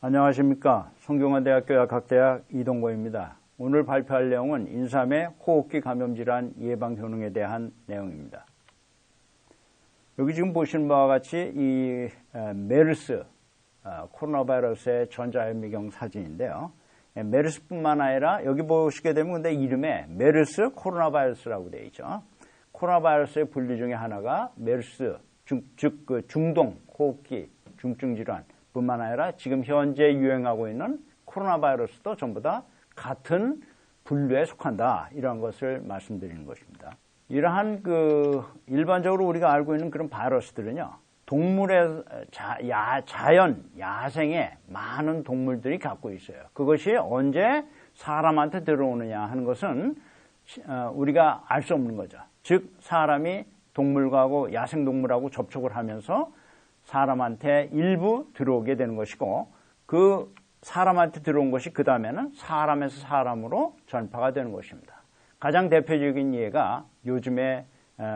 안녕하십니까. 성균관대학교 약학대학 이동고입니다. 오늘 발표할 내용은 인삼의 호흡기 감염질환 예방 효능에 대한 내용입니다. 여기 지금 보시는 바와 같이 이 메르스 코로나 바이러스의 전자현미경 사진인데요. 메르스뿐만 아니라 여기 보시게 되면 근데 이름에 메르스 코로나 바이러스라고 되어 있죠. 코로나 바이러스의 분류 중에 하나가 메르스 즉 그 중동 호흡기 중증 질환 뿐만 아니라 지금 현재 유행하고 있는 코로나 바이러스도 전부 다 같은 분류에 속한다. 이런 것을 말씀드리는 것입니다. 이러한 일반적으로 우리가 알고 있는 그런 바이러스들은요, 동물의 자연, 야생에 많은 동물들이 갖고 있어요. 그것이 언제 사람한테 들어오느냐 하는 것은 우리가 알 수 없는 거죠. 즉, 사람이 동물하고 야생동물하고 접촉을 하면서 사람한테 일부 들어오게 되는 것이고, 그 사람한테 들어온 것이 그 다음에는 사람에서 사람으로 전파가 되는 것입니다. 가장 대표적인 예가 요즘에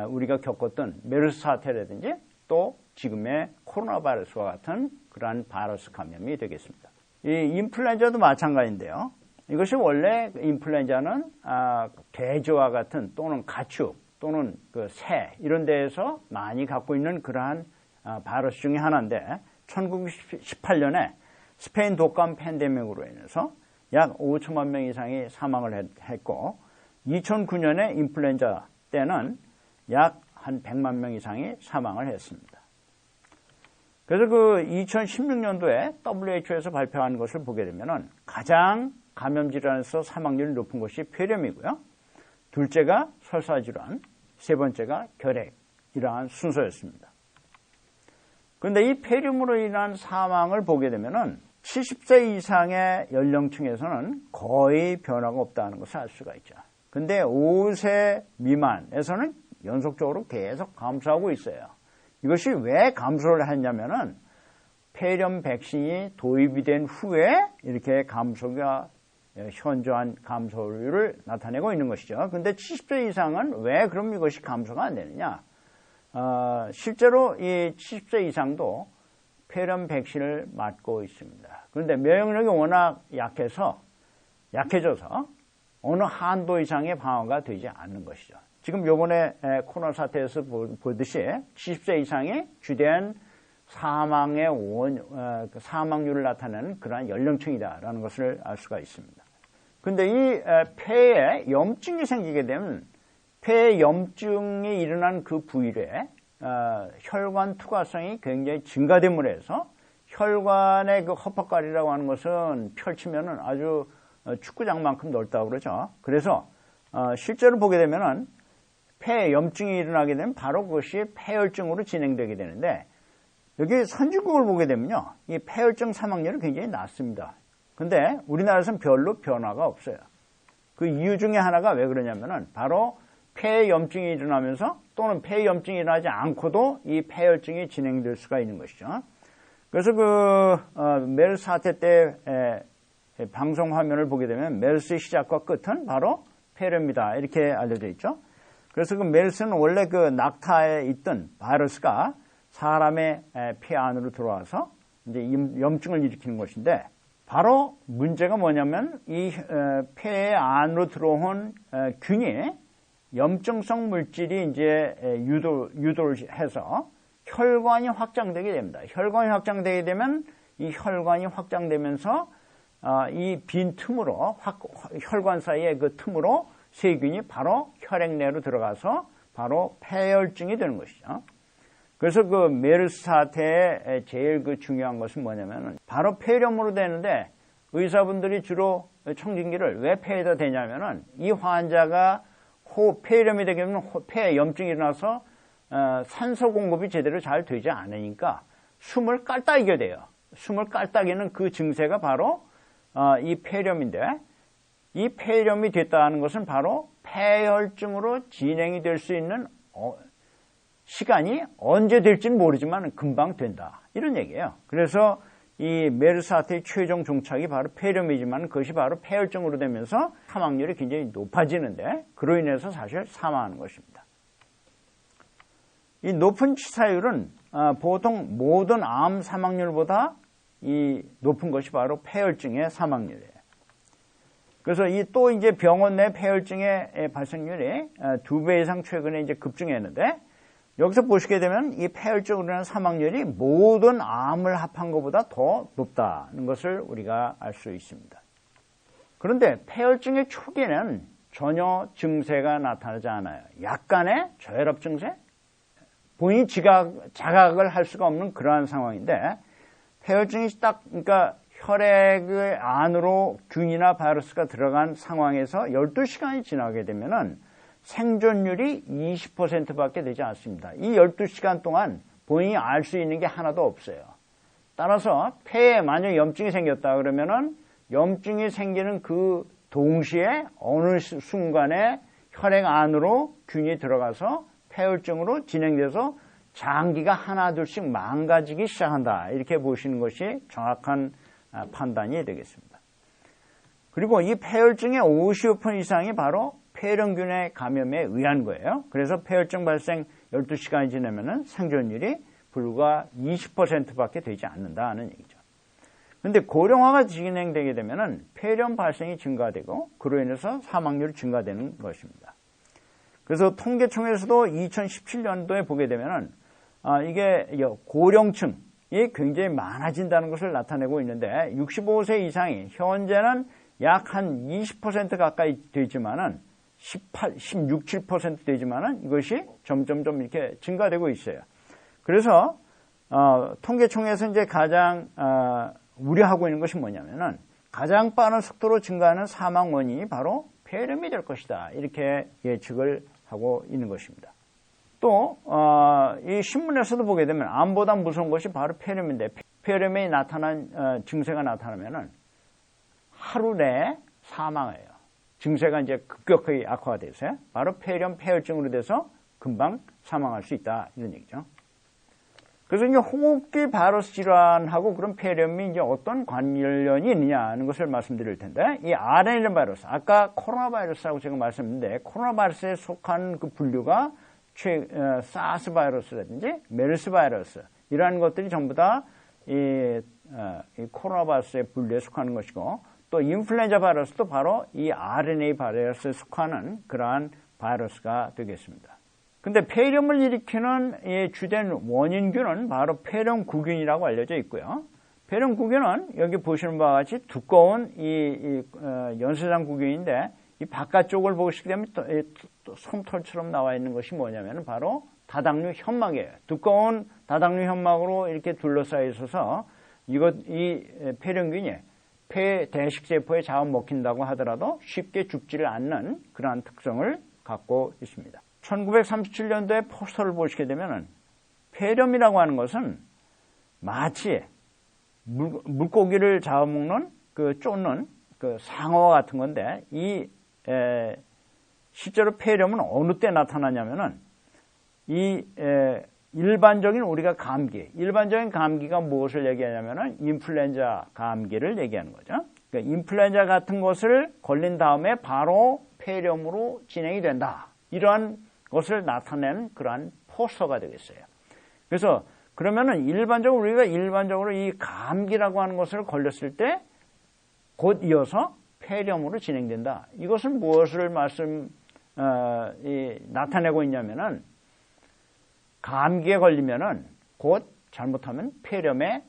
우리가 겪었던 메르스 사태라든지 또 지금의 코로나 바이러스와 같은 그러한 바이러스 감염이 되겠습니다. 이 인플루엔자도 마찬가지인데요. 이것이 원래 인플루엔자는 돼지와 같은 또는 가축 또는 새 이런 데에서 많이 갖고 있는 그러한 바이러스 중에 하나인데 1918년에 스페인 독감 팬데믹으로 인해서 약 5천만 명 이상이 사망을 했고 2009년에 인플루엔자 때는 약 한 100만 명 이상이 사망을 했습니다. 그래서 2016년도에 WHO에서 발표한 것을 보게 되면은 가장 감염질환에서 사망률이 높은 것이 폐렴이고요. 둘째가 설사질환, 세 번째가 결핵, 이러한 순서였습니다. 그런데 이 폐렴으로 인한 사망을 보게 되면은 70세 이상의 연령층에서는 거의 변화가 없다는 것을 알 수가 있죠. 근데 5세 미만에서는 연속적으로 계속 감소하고 있어요. 이것이 왜 감소를 했냐면은 폐렴 백신이 도입이 된 후에 이렇게 감소가 현저한 감소율을 나타내고 있는 것이죠. 근데 70세 이상은 왜 그럼 이것이 감소가 안 되느냐? 실제로 이 70세 이상도 폐렴 백신을 맞고 있습니다. 그런데 면역력이 워낙 약해져서 어느 한도 이상의 방어가 되지 않는 것이죠. 지금 요번에 코로나 사태에서 보듯이 70세 이상이 주된 사망률을 나타내는 그러한 연령층이다라는 것을 알 수가 있습니다. 그런데 이 폐에 염증이 생기게 되면 폐에 염증이 일어난 그 부위에 혈관 투과성이 굉장히 증가됨으로 해서 혈관의 그 허파가리라고 하는 것은 펼치면은 아주 축구장만큼 넓다고 그러죠. 그래서 실제로 보게 되면은 폐에 염증이 일어나게 되면 바로 그것이 폐혈증으로 진행되게 되는데 여기 선진국을 보게 되면요, 이 폐혈증 사망률이 굉장히 낮습니다. 근데 우리나라에서는 별로 변화가 없어요. 그 이유 중에 하나가 왜 그러냐면은 바로 폐에 염증이 일어나면서 또는 폐에 염증이 일어나지 않고도 이 폐혈증이 진행될 수가 있는 것이죠. 그래서 메르스 사태 때 방송 화면을 보게 되면 메르스의 시작과 끝은 바로 폐렴이다 이렇게 알려져 있죠. 그래서 메르스는 원래 낙타에 있던 바이러스가 사람의 폐 안으로 들어와서 이제 염증을 일으키는 것인데 바로 문제가 뭐냐면 이 폐 안으로 들어온 균이 염증성 물질이 이제 유도를 해서 혈관이 확장되게 됩니다. 혈관이 확장되게 되면 이 혈관이 확장되면서 이 빈 틈으로 혈관 사이의 그 틈으로 세균이 바로 혈액 내로 들어가서 바로 폐혈증이 되는 것이죠. 그래서 메르스 사태의 제일 중요한 것은 뭐냐면은 바로 폐렴으로 되는데 의사분들이 주로 청진기를 왜 폐에다 대냐면은 이 환자가 폐렴이 되게 되면 폐에 염증이 일어나서 산소 공급이 제대로 잘 되지 않으니까 숨을 깔딱이게 돼요. 숨을 깔딱이는 그 증세가 바로 이 폐렴인데 이 폐렴이 됐다는 것은 바로 폐혈증으로 진행이 될 수 있는 시간이 언제 될지는 모르지만 금방 된다. 이런 얘기예요. 그래서 이 메르스 사태의 최종 종착이 바로 폐렴이지만 그것이 바로 폐혈증으로 되면서 사망률이 굉장히 높아지는데 그로 인해서 사실 사망하는 것입니다. 이 높은 치사율은 보통 모든 암 사망률보다 이 높은 것이 바로 폐혈증의 사망률이에요. 그래서 또 이제 병원 내 폐혈증의 발생률이 2배 이상 최근에 이제 급증했는데, 여기서 보시게 되면 이 폐혈증으로 인한 사망률이 모든 암을 합한 것보다 더 높다는 것을 우리가 알 수 있습니다. 그런데 폐혈증의 초기에는 전혀 증세가 나타나지 않아요. 약간의 저혈압 증세? 본인이 자각을 할 수가 없는 그러한 상황인데, 폐혈증이 그러니까 혈액 안으로 균이나 바이러스가 들어간 상황에서 12시간이 지나게 되면은 생존율이 20%밖에 되지 않습니다. 이 12시간 동안 본인이 알 수 있는 게 하나도 없어요. 따라서 폐에 만약 염증이 생겼다 그러면은 염증이 생기는 그 동시에 어느 순간에 혈액 안으로 균이 들어가서 폐혈증으로 진행돼서 장기가 하나둘씩 망가지기 시작한다. 이렇게 보시는 것이 정확한 판단이 되겠습니다. 그리고 이 폐혈증의 50% 이상이 바로 폐렴균의 감염에 의한 거예요. 그래서 폐혈증 발생 12시간이 지나면은 생존율이 불과 20%밖에 되지 않는다는 얘기죠. 그런데 고령화가 진행되게 되면은 폐렴 발생이 증가되고 그로 인해서 사망률이 증가되는 것입니다. 그래서 통계청에서도 2017년도에 보게 되면은 이게 고령층이 굉장히 많아진다는 것을 나타내고 있는데, 65세 이상이 현재는 약 한 20% 가까이 되지만은 16, 17% 되지만은 이것이 점점점 이렇게 증가되고 있어요. 그래서 통계청에서 이제 가장 우려하고 있는 것이 뭐냐면은 가장 빠른 속도로 증가하는 사망 원인이 바로 폐렴이 될 것이다. 이렇게 예측을 하고 있는 것입니다. 또 이 신문에서도 보게 되면 암보다 무서운 것이 바로 폐렴인데, 폐렴이 나타난 증세가 나타나면은 하루 내에 사망해요. 증세가 이제 급격하게 악화가 돼서요. 바로 폐혈증으로 돼서 금방 사망할 수 있다, 이런 얘기죠. 그래서 이제 호흡기 바이러스 질환하고 그런 폐렴이 이제 어떤 관련이 있느냐 하는 것을 말씀드릴 텐데, 이 RNA 바이러스, 아까 코로나 바이러스라고 제가 말씀드렸는데, 코로나 바이러스에 속한 그 분류가 사스 바이러스라든지 메르스 바이러스, 이러한 것들이 전부 다 이 코로나 바이러스의 분류에 속하는 것이고, 또 인플루엔자 바이러스도 바로 이 RNA 바이러스에 속하는 그러한 바이러스가 되겠습니다. 근데 폐렴을 일으키는 이 주된 원인균은 바로 폐렴구균이라고 알려져 있고요. 폐렴구균은 여기 보시는 바와 같이 두꺼운 이 연쇄장구균인데, 이 바깥쪽을 보시게 되면 또 솜털처럼 나와 있는 것이 뭐냐면 바로 다당류 현막이에요. 두꺼운 다당류 현막으로 이렇게 둘러싸여 있어서 이 폐렴균이 폐 대식세포에 잡아먹힌다고 하더라도 쉽게 죽지를 않는 그러한 특성을 갖고 있습니다. 1937년도에 포스터를 보시게 되면 폐렴이라고 하는 것은 마치 물고기를 잡아먹는 쫓는 상어와 같은 건데, 실제로 폐렴은 어느 때 나타나냐면은 일반적인 우리가 일반적인 감기가 무엇을 얘기하냐면은 인플루엔자 감기를 얘기하는 거죠. 그러니까 인플루엔자 같은 것을 걸린 다음에 바로 폐렴으로 진행이 된다. 이러한 것을 나타내는 그러한 포스터가 되겠어요. 그래서 그러면은 우리가 일반적으로 이 감기라고 하는 것을 걸렸을 때 곧 이어서 폐렴으로 진행된다. 이것은 무엇을 나타내고 있냐면은, 감기에 걸리면은 곧 잘못하면 폐렴에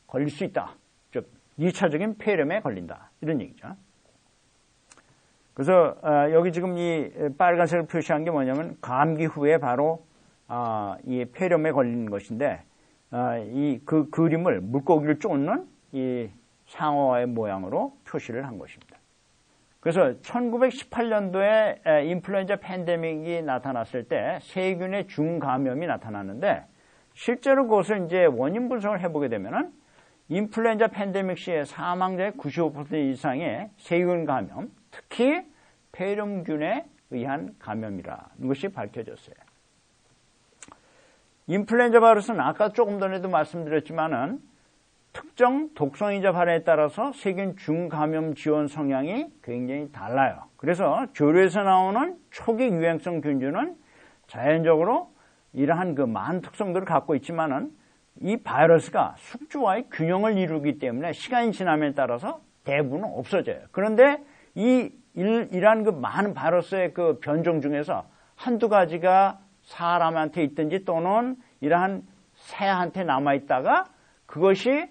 걸릴 수 있다. 즉 2차적인 폐렴에 걸린다. 이런 얘기죠. 그래서 여기 지금 이 빨간색을 표시한 게 뭐냐면 감기 후에 바로 이 폐렴에 걸리는 것인데, 그 그림을 물고기를 쫓는 이 상어의 모양으로 표시를 한 것입니다. 그래서 1918년도에 인플루엔자 팬데믹이 나타났을 때 세균의 중감염이 나타났는데, 실제로 그것을 이제 원인 분석을 해보게 되면은 인플루엔자 팬데믹 시에 사망자의 95% 이상의 세균 감염, 특히 폐렴균에 의한 감염이라는 것이 밝혀졌어요. 인플루엔자 바이러스는 아까 조금 전에도 말씀드렸지만은 특정 독성인자 발현에 따라서 세균 중감염 지원 성향이 굉장히 달라요. 그래서 조류에서 나오는 초기 유행성 균주는 자연적으로 이러한 그 많은 특성들을 갖고 있지만은 이 바이러스가 숙주와의 균형을 이루기 때문에 시간이 지남에 따라서 대부분 없어져요. 그런데 이러한 그 많은 바이러스의 그 변종 중에서 한두 가지가 사람한테 있든지 또는 이러한 새한테 남아있다가 그것이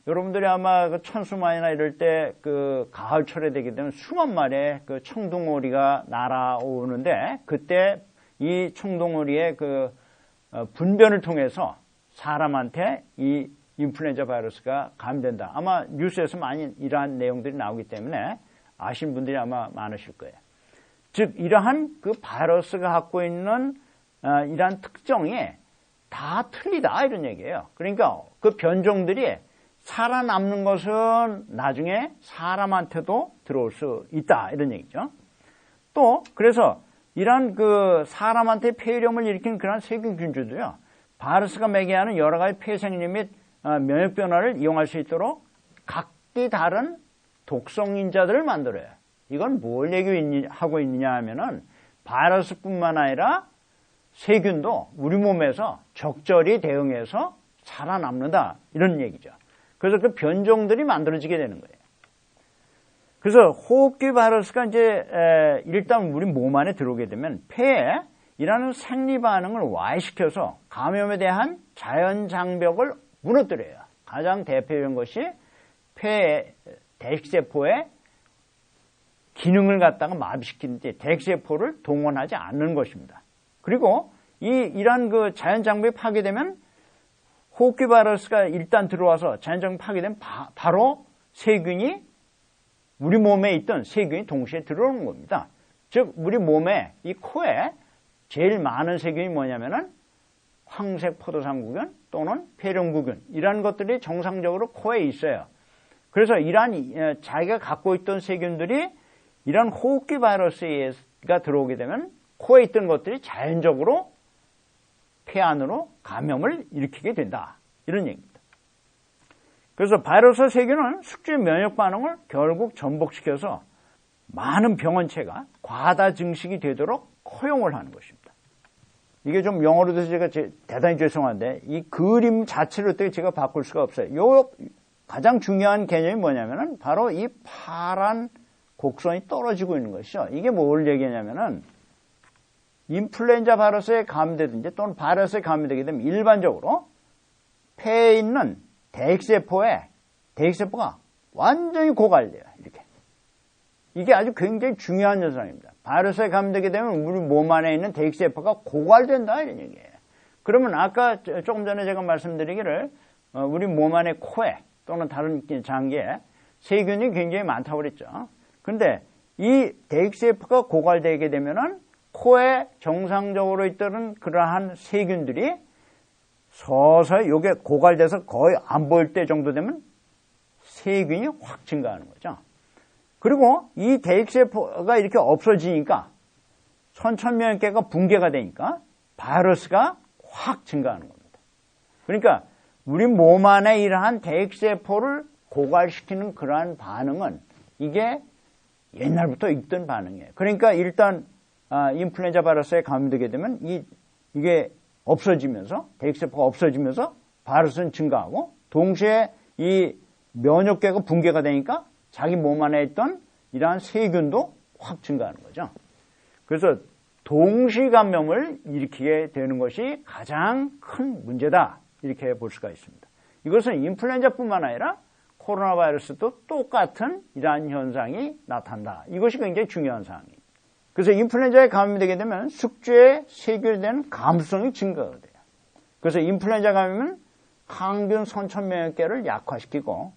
여러분들이 아마 그 천수만이나 이럴 때 그 가을철에 되게 되면 수만 마리의 그 청둥오리가 날아오는데 그때 이 청둥오리의 그 분변을 통해서 사람한테 이 인플루엔자 바이러스가 감된다. 아마 뉴스에서 많이 이러한 내용들이 나오기 때문에 아시는 분들이 아마 많으실 거예요. 즉 이러한 그 바이러스가 갖고 있는 이러한 특성이 다 틀리다 이런 얘기예요. 그러니까 그 변종들이 살아남는 것은 나중에 사람한테도 들어올 수 있다 이런 얘기죠. 또 그래서 이러한 그 사람한테 폐렴을 일으키는 그런 세균균주도요. 바이러스가 매개하는 여러 가지 폐생리 및 면역 변화를 이용할 수 있도록 각기 다른 독성인자들을 만들어요. 이건 뭘 얘기하고 있느냐 하면은 바이러스뿐만 아니라 세균도 우리 몸에서 적절히 대응해서 살아남는다 이런 얘기죠. 그래서 그 변종들이 만들어지게 되는 거예요. 그래서 호흡기 바이러스가 이제 일단 우리 몸 안에 들어오게 되면 폐에 이라는 생리 반응을 와해시켜서 감염에 대한 자연 장벽을 무너뜨려요. 가장 대표적인 것이 폐의 대식세포의 기능을 갖다가 마비시키는데 대식세포를 동원하지 않는 것입니다. 그리고 이러한 그 자연 장벽이 파괴되면 호흡기 바이러스가 일단 들어와서 자연 장벽이 파괴되면 바로 세균이 우리 몸에 있던 세균이 동시에 들어오는 겁니다. 즉 우리 몸에 이 코에 제일 많은 세균이 뭐냐면은 황색 포도상구균 또는 폐렴구균 이러한 것들이 정상적으로 코에 있어요. 그래서 이러한 자기가 갖고 있던 세균들이 이런 호흡기 바이러스가 들어오게 되면 코에 있던 것들이 자연적으로 폐 안으로 감염을 일으키게 된다. 이런 얘기입니다. 그래서 바이러스 세균은 숙주의 면역 반응을 결국 전복시켜서 많은 병원체가 과다 증식이 되도록 허용을 하는 것입니다. 이게 좀 영어로도 제가 대단히 죄송한데 이 그림 자체를 어떻게 제가 바꿀 수가 없어요. 요 가장 중요한 개념이 뭐냐면은 바로 이 파란 곡선이 떨어지고 있는 것이죠. 이게 뭘 얘기하냐면은 인플루엔자 바이러스에 감염되든지 또는 바이러스에 감염되게 되면 일반적으로 폐에 있는 대익세포가 완전히 고갈돼요. 이렇게. 이게 아주 굉장히 중요한 현상입니다. 바이러스에 감염되게 되면 우리 몸 안에 있는 대익세포가 고갈된다 이런 얘기예요. 그러면 아까 조금 전에 제가 말씀드리기를 우리 몸 안에 코에 또는 다른 장기에 세균이 굉장히 많다고 그랬죠. 근데 이 대익세포가 고갈되게 되면은 코에 정상적으로 있던 그러한 세균들이 서서히 이게 고갈돼서 거의 안 보일 때 정도 되면 세균이 확 증가하는 거죠. 그리고 이 대익세포가 이렇게 없어지니까 선천면역계가 붕괴가 되니까 바이러스가 확 증가하는 겁니다. 그러니까 우리 몸 안에 이러한 대익세포를 고갈시키는 그러한 반응은 이게 옛날부터 있던 반응이에요. 그러니까 일단 인플루엔자 바이러스에 감염되게 되면 이게 없어지면서 대익세포가 없어지면서 바이러스는 증가하고 동시에 이 면역계가 붕괴가 되니까 자기 몸 안에 있던 이러한 세균도 확 증가하는 거죠. 그래서 동시 감염을 일으키게 되는 것이 가장 큰 문제다 이렇게 볼 수가 있습니다. 이것은 인플루엔자뿐만 아니라 코로나 바이러스도 똑같은 이러한 현상이 나타난다. 이것이 굉장히 중요한 사항입니다. 그래서 인플루엔자에 감염이 되게 되면 숙주의 세균에 대한 감수성이 증가가 돼요. 그래서 인플루엔자 감염은 항균 선천면역계를 약화시키고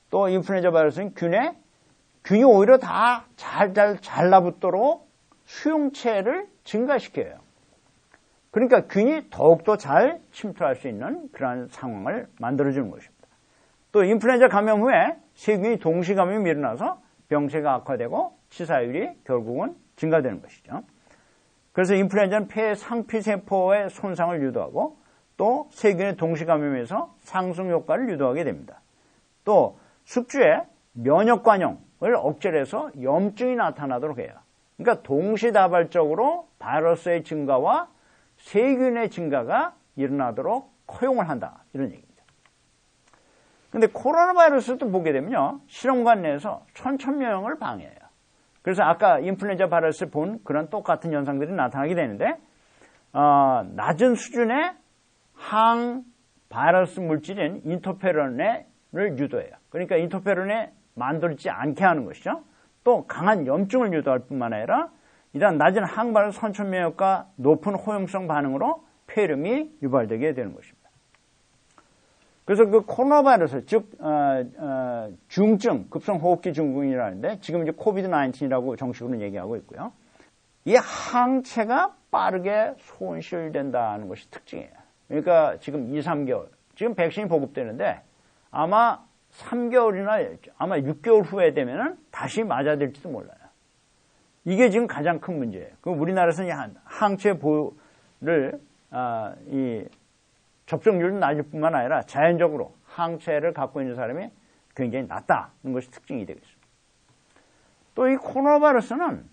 또 인플루엔자 바이러스는 균이 오히려 다 잘 달라붙도록 수용체를 증가시켜요. 그러니까 균이 더욱더 잘 침투할 수 있는 그러한 상황을 만들어주는 것입니다. 또 인플루엔자 감염 후에 세균이 동시 감염이 일어나서 병세가 악화되고 치사율이 결국은 증가되는 것이죠. 그래서 인플루엔자는 폐의 상피세포의 손상을 유도하고 또 세균의 동시 감염에서 상승 효과를 유도하게 됩니다. 또 숙주의 면역 관용을 억제를 해서 염증이 나타나도록 해요. 그러니까 동시다발적으로 바이러스의 증가와 세균의 증가가 일어나도록 허용을 한다. 이런 얘기입니다. 근데 코로나 바이러스도 보게 되면요. 실험관 내에서 천천명을 방해해요. 그래서 아까 인플루엔자 바이러스 본 그런 똑같은 현상들이 나타나게 되는데 낮은 수준의 항 바이러스 물질인 인터페론을 유도해요. 그러니까 인터페론에 만들지 않게 하는 것이죠. 또 강한 염증을 유도할 뿐만 아니라 이러한 낮은 항바이러스 선천명역과 높은 호용성 반응으로 폐렴이 유발되게 되는 것입니다. 그래서 그 코로나 바이러스, 즉 중증 급성호흡기 증후군이라는데 지금 이제 코비드-19이라고 정식으로 얘기하고 있고요. 이 항체가 빠르게 손실된다는 것이 특징이에요. 그러니까 지금 2, 3개월, 지금 백신이 보급되는데 아마 3개월이나 아마 6개월 후에 되면은 다시 맞아야 될지도 몰라요. 이게 지금 가장 큰 문제예요. 그 우리나라에서는 항체 보호를 이 접종률은 낮을 뿐만 아니라 자연적으로 항체를 갖고 있는 사람이 굉장히 낮다는 것이 특징이 되겠습니다. 또 이 코로나 바이러스는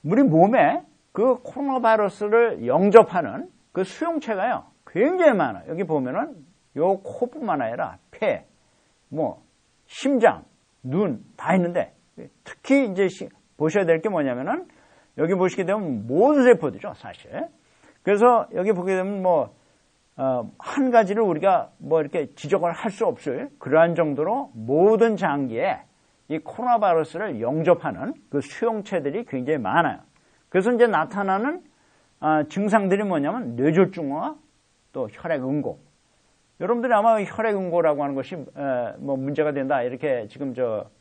우리 몸에 그 코로나 바이러스를 영접하는 그 수용체가요 굉장히 많아요. 여기 보면은 요 코뿐만 아니라 폐, 심장, 눈 다 있는데 특히 이제 보셔야 될 게 뭐냐면은 여기 보시게 되면 모든 세포들이죠 사실. 그래서 여기 보게 되면 한 가지를 우리가 이렇게 지적을 할 수 없을 그러한 정도로 모든 장기에 이 코로나 바이러스를 영접하는 그 수용체들이 굉장히 많아요. 그래서 이제 나타나는 증상들이 뭐냐면 뇌졸중과 또 혈액응고. 여러분들이 아마 혈액응고라고 하는 것이 문제가 된다 이렇게 지금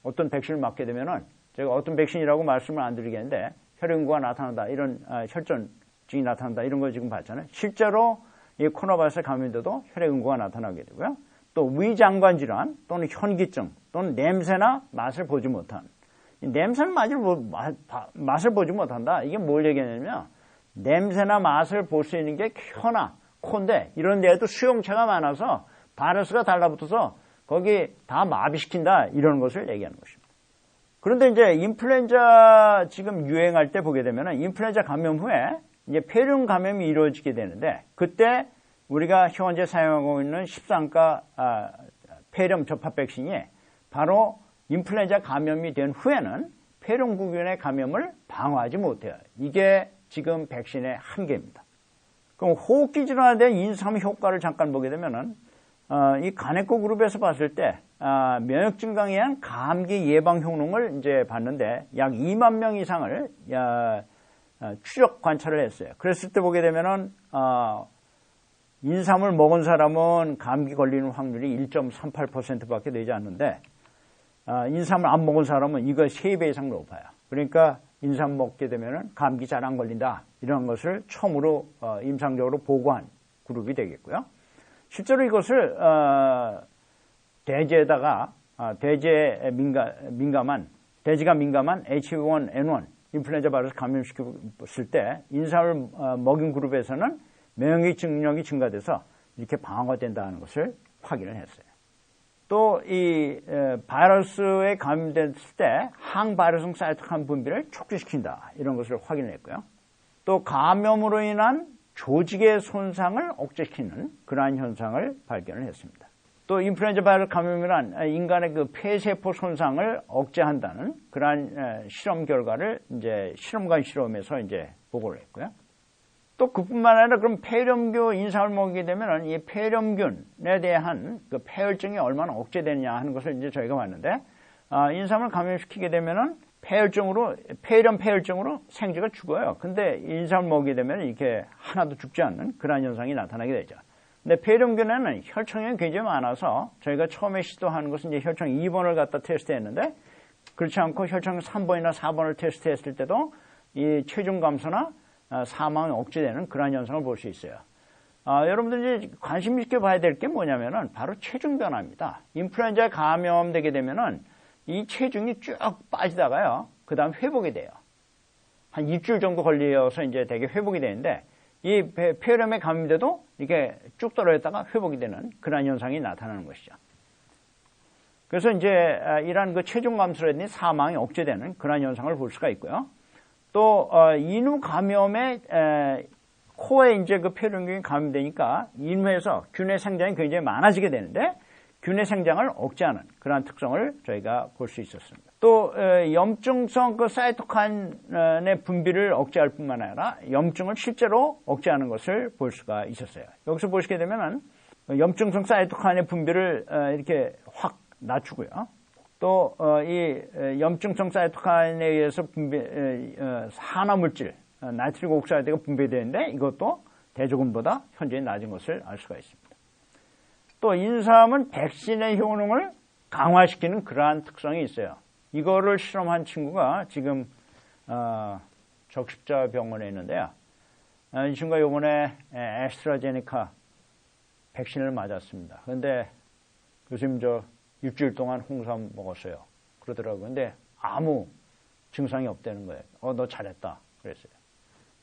어떤 백신을 맞게 되면은 제가 어떤 백신이라고 말씀을 안 드리겠는데 혈액응고가 나타난다 이런 혈전증이 나타난다 이런 거 지금 봤잖아요. 실제로 이 코로나 바이러스 감염돼도 혈액응고가 나타나게 되고요. 또 위장관 질환 또는 현기증 또는 냄새나 맛을 보지 못한 냄새나 맛을 보지 못한다. 이게 뭘 얘기하냐면 냄새나 맛을 볼 수 있는 게 혀나 코인데 이런 데에도 수용체가 많아서 바이러스가 달라붙어서 거기 다 마비시킨다 이런 것을 얘기하는 것입니다. 그런데 이제 인플루엔자 지금 유행할 때 보게 되면 인플루엔자 감염 후에 이제 폐렴 감염이 이루어지게 되는데 그때 우리가 현재 사용하고 있는 13가 폐렴 접합 백신이 바로 인플루엔자 감염이 된 후에는 폐렴구균의 감염을 방어하지 못해요. 이게 지금 백신의 한계입니다. 그럼 호흡기 질환에 대한 인삼 효과를 잠깐 보게 되면은 이 가네코 그룹에서 봤을 때 면역 증강에 의한 감기 예방 효능을 이제 봤는데 약 2만 명 이상을 추적 관찰을 했어요. 그랬을 때 보게 되면은 인삼을 먹은 사람은 감기 걸리는 확률이 1.38%밖에 되지 않는데 인삼을 안 먹은 사람은 이거 3배 이상 높아요. 그러니까 인삼 먹게 되면은 감기 잘 안 걸린다 이런 것을 처음으로 임상적으로 보고한 그룹이 되겠고요. 실제로 이것을 대제에다가 대제가 민감한 H1N1 인플루엔자 바이러스 감염시켰을 때 인삼을 먹인 그룹에서는 면역 능력이 증가돼서 이렇게 방어가 된다는 것을 확인을 했어요. 또 이 바이러스에 감염됐을 때 항바이러스성 사이토카인 분비를 촉진시킨다 이런 것을 확인을 했고요. 또 감염으로 인한 조직의 손상을 억제시키는 그러한 현상을 발견을 했습니다. 또 인플루엔자 바이러스 감염이란 인간의 그 폐세포 손상을 억제한다는 그러한 실험 결과를 이제 실험관 실험에서 이제 보고를 했고요. 또 그뿐만 아니라 그럼 폐렴균 인삼을 먹게 되면 이 폐렴균에 대한 그 폐혈증이 얼마나 억제되느냐 하는 것을 이제 저희가 봤는데 인삼을 감염시키게 되면은 폐혈증으로 생쥐가 죽어요. 근데 인삼을 먹게 되면 이렇게 하나도 죽지 않는 그런 현상이 나타나게 되죠. 근데 폐렴균에는 혈청이 굉장히 많아서 저희가 처음에 시도하는 것은 이제 혈청 2번을 갖다 테스트했는데 그렇지 않고 혈청 3번이나 4번을 테스트했을 때도 이 체중 감소나 사망이 억제되는 그런 현상을 볼 수 있어요. 여러분들이 관심 있게 봐야 될 게 뭐냐면은 바로 체중 변화입니다. 인플루엔자에 감염되게 되면은 이 체중이 쭉 빠지다가요. 그 다음 회복이 돼요. 한 일주일 정도 걸려서 이제 되게 회복이 되는데 이 폐렴에 감염돼도 이게 쭉 떨어졌다가 회복이 되는 그런 현상이 나타나는 것이죠. 그래서 이제 이러한 그 체중 감소라든지 사망이 억제되는 그런 현상을 볼 수가 있고요. 또 인후 감염에 코에 이제 그 폐렴균이 감염되니까 인후에서 균의 생장이 굉장히 많아지게 되는데 균의 생장을 억제하는 그러한 특성을 저희가 볼 수 있었습니다. 또 염증성 그 사이토카인의 분비를 억제할 뿐만 아니라 염증을 실제로 억제하는 것을 볼 수가 있었어요. 여기서 보시게 되면은 염증성 사이토카인의 분비를 이렇게 확 낮추고요. 또 이 염증성 사이토카인에 의해서 산화물질 나트륨 옥사이드가 분비되는데 이것도 대조군보다 현저히 낮은 것을 알 수가 있습니다. 또 인삼은 백신의 효능을 강화시키는 그러한 특성이 있어요. 이거를 실험한 친구가 지금 적십자병원에 있는데요. 이 친구가 이번에 애스트라제네카 백신을 맞았습니다. 그런데 교수님 저 일주일 동안 홍삼 먹었어요. 그러더라고요. 근데 아무 증상이 없다는 거예요. 너 잘했다. 그랬어요.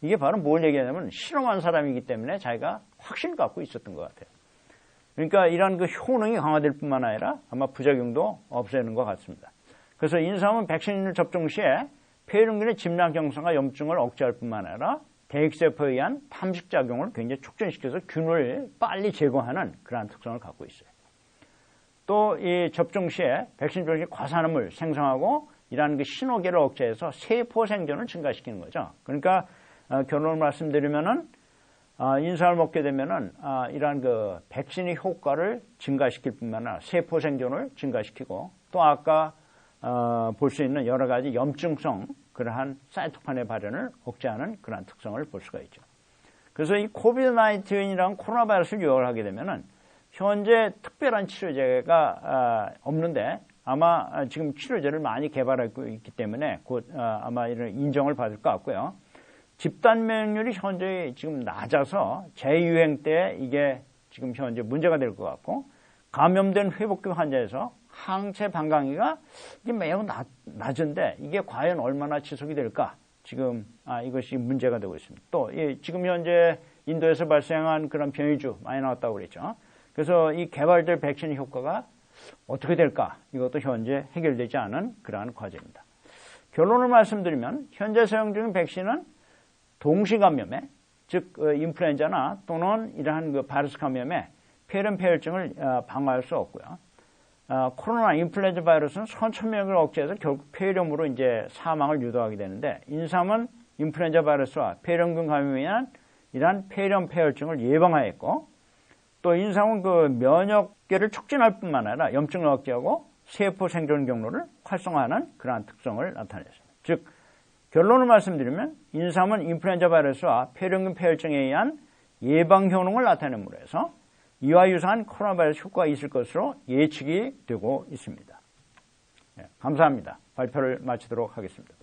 이게 바로 뭘 얘기하냐면 실험한 사람이기 때문에 자기가 확신을 갖고 있었던 것 같아요. 그러니까 이런 그 효능이 강화될 뿐만 아니라 아마 부작용도 없애는 것 같습니다. 그래서 인삼은 백신을 접종 시에 폐렴균의 집락 형성과 염증을 억제할 뿐만 아니라 대익세포에 의한 탐식작용을 굉장히 촉진시켜서 균을 빨리 제거하는 그러한 특성을 갖고 있어요. 또 이 접종 시에 백신 종시 과산화물 생성하고 이러한 그 신호계를 억제해서 세포 생존을 증가시키는 거죠. 그러니까 결론을 말씀드리면은 인삼을 먹게 되면은 이러한 그 백신의 효과를 증가시킬 뿐만 아니라 세포 생존을 증가시키고 또 아까 볼 수 있는 여러 가지 염증성 그러한 사이토카인의 발현을 억제하는 그러한 특성을 볼 수가 있죠. 그래서 이 코비드-19이라는 코로나 바이러스를 유혹을 하게 되면은 현재 특별한 치료제가 없는데 아마 지금 치료제를 많이 개발하고 있기 때문에 곧 아마 이런 인정을 받을 것 같고요. 집단免疫률이 현재 지금 낮아서 재유행 때 이게 지금 현재 문제가 될 것 같고 감염된 회복기 환자에서 항체 반감기가 이게 매우 낮은데 이게 과연 얼마나 지속이 될까? 지금 이것이 문제가 되고 있습니다. 또 지금 현재 인도에서 발생한 그런 변이주 많이 나왔다고 그랬죠. 그래서 이 개발될 백신 효과가 어떻게 될까? 이것도 현재 해결되지 않은 그러한 과제입니다. 결론을 말씀드리면 현재 사용 중인 백신은 동시 감염에 즉 인플루엔자나 또는 이러한 그 바이러스 감염에 폐렴 폐혈증을 방어할 수 없고요. 코로나 인플루엔자 바이러스는 선천명을 억제해서 결국 폐렴으로 이제 사망을 유도하게 되는데 인삼은 인플루엔자 바이러스와 폐렴균 감염에 의한 이러한 폐렴 폐혈증을 예방하였고 또 인삼은 그 면역계를 촉진할 뿐만 아니라 염증을 억제하고 세포 생존 경로를 활성화하는 그러한 특성을 나타냈습니다. 즉 결론을 말씀드리면 인삼은 인플루엔자 바이러스와 폐렴균 폐혈증에 의한 예방 효능을 나타내므로 해서 이와 유사한 코로나 바이러스 효과가 있을 것으로 예측이 되고 있습니다. 감사합니다. 발표를 마치도록 하겠습니다.